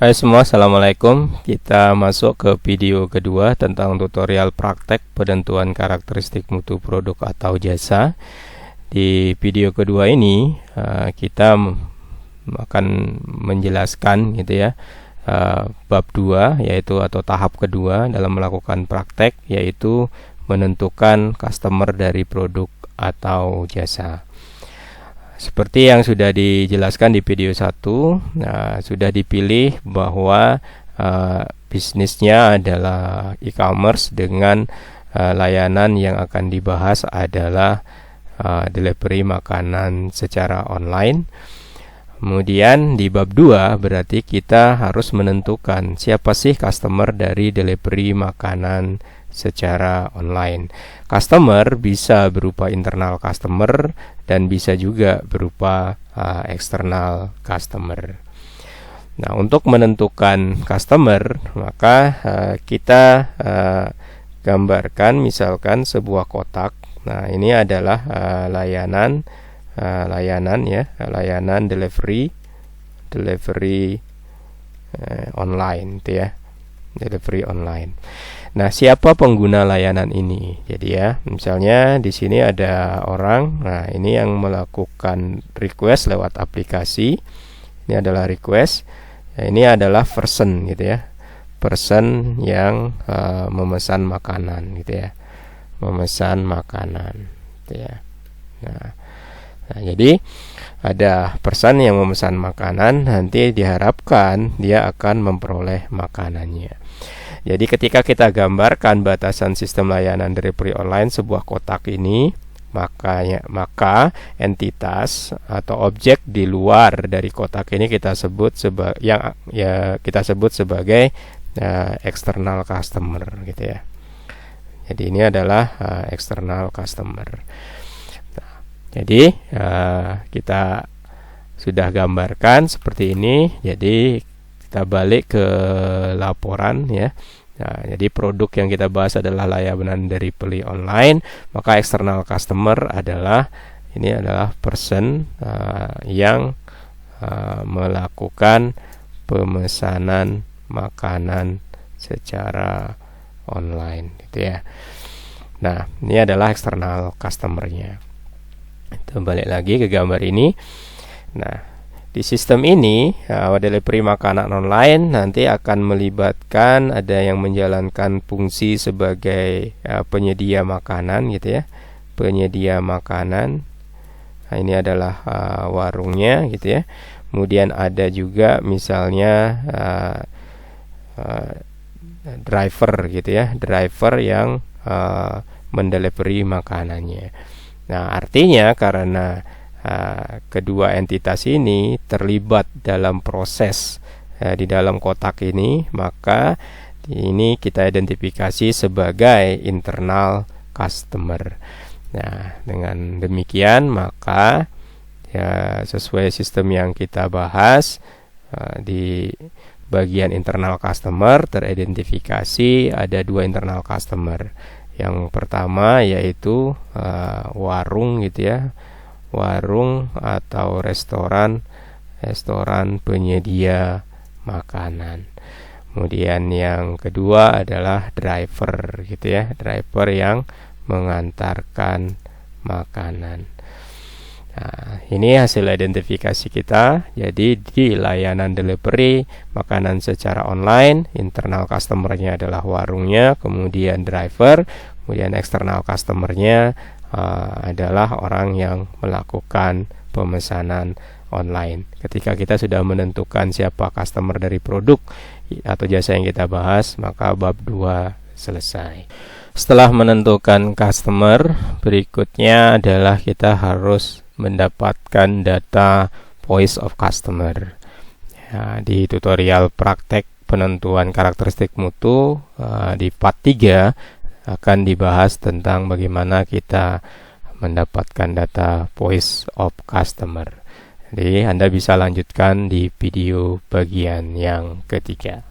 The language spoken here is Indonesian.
Hai semua, assalamualaikum. Kita masuk ke video kedua tentang tutorial praktek penentuan karakteristik mutu produk atau jasa. Di video kedua ini kita akan menjelaskan gitu ya, bab 2 yaitu atau tahap kedua dalam melakukan praktek, yaitu menentukan customer dari produk atau jasa. Seperti yang sudah dijelaskan di video 1, sudah dipilih bahwa bisnisnya adalah e-commerce dengan layanan yang akan dibahas adalah delivery makanan secara online. Kemudian di bab 2 berarti kita harus menentukan siapa sih customer dari delivery makanan secara online. Customer bisa berupa internal customer dan bisa juga berupa eksternal customer. Nah, untuk menentukan customer, maka kita gambarkan misalkan sebuah kotak. Nah, ini adalah layanan delivery online itu ya. Delivery online. Nah, siapa pengguna layanan ini? Jadi ya, misalnya di sini ada orang. Nah, ini yang melakukan request lewat aplikasi. Ini adalah request. Nah, ini adalah person gitu ya. Person yang memesan makanan gitu ya. Memesan makanan gitu ya. Nah, jadi ada person yang memesan makanan, nanti diharapkan dia akan memperoleh makanannya. Jadi ketika kita gambarkan batasan sistem layanan delivery online sebuah kotak ini, maka entitas atau objek di luar dari kotak ini kita sebut sebagai external customer gitu ya. Jadi ini adalah external customer. Jadi kita sudah gambarkan seperti ini. Jadi kita balik ke laporan ya. Nah, jadi produk yang kita bahas adalah layanan dari delivery online. Maka external customer adalah person yang melakukan pemesanan makanan secara online gitu ya. Nah, ini adalah external customer-nya. Kita balik lagi ke gambar ini. Nah, di sistem ini delivery makanan online nanti akan melibatkan ada yang menjalankan fungsi sebagai penyedia makanan gitu ya. Penyedia makanan. Nah, ini adalah warungnya gitu ya. Kemudian ada juga misalnya driver gitu ya. Driver yang mendelivery makanannya. Nah, artinya karena kedua entitas ini terlibat dalam proses di dalam kotak ini, maka ini kita identifikasi sebagai internal customer. Nah, dengan demikian maka ya sesuai sistem yang kita bahas di bagian internal customer teridentifikasi ada dua internal customer. Yang pertama yaitu warung gitu ya. Warung atau restoran penyedia makanan. Kemudian yang kedua adalah driver gitu ya, driver yang mengantarkan makanan. Nah, ini hasil identifikasi kita. Jadi di layanan delivery makanan secara online, internal customer-nya adalah warungnya, kemudian driver, kemudian eksternal customer-nya adalah orang yang melakukan pemesanan online. Ketika kita sudah menentukan siapa customer dari produk atau jasa yang kita bahas, maka bab 2 selesai. Setelah menentukan customer, berikutnya adalah kita harus mendapatkan data voice of customer. Ya, di tutorial praktek penentuan karakteristik mutu di part 3 akan dibahas tentang bagaimana kita mendapatkan data voice of customer. Jadi Anda bisa lanjutkan di video bagian yang ketiga.